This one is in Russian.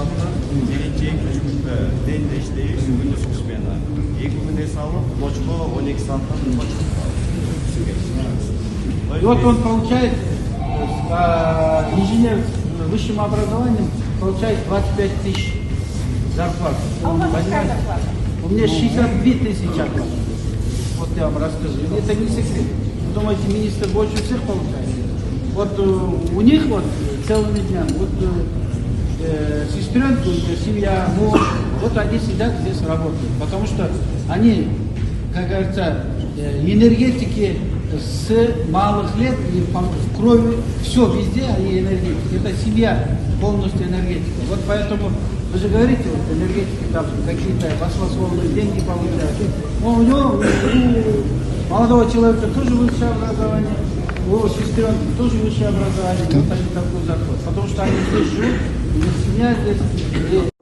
сағатта келечек дende иштейбиз, күндүз смена. 2 күн эс алып, ночко 12 сааттан И вот он получает, инженер с высшим образованием получает 25 тысяч зарплат. А у вас какая зарплата? У меня 62 тысячи оклад. Вот я вам расскажу. Это не секрет. Вы думаете, министр больше всех получает? Вот у них вот целыми днями, вот сестренка, семья, муж, вот они сидят здесь работают. Потому что они, как говорится, энергетики с малых лет, и в крови, все везде они энергетики. Это семья полностью энергетика. Вот поэтому вы же говорите, вот энергетики там какие-то баснословные деньги получают. Но у него, у молодого человека тоже высшее образование, у сестренки тоже высшее образование. Вот они такой заход. Потому что они здесь живут, у них семья здесь.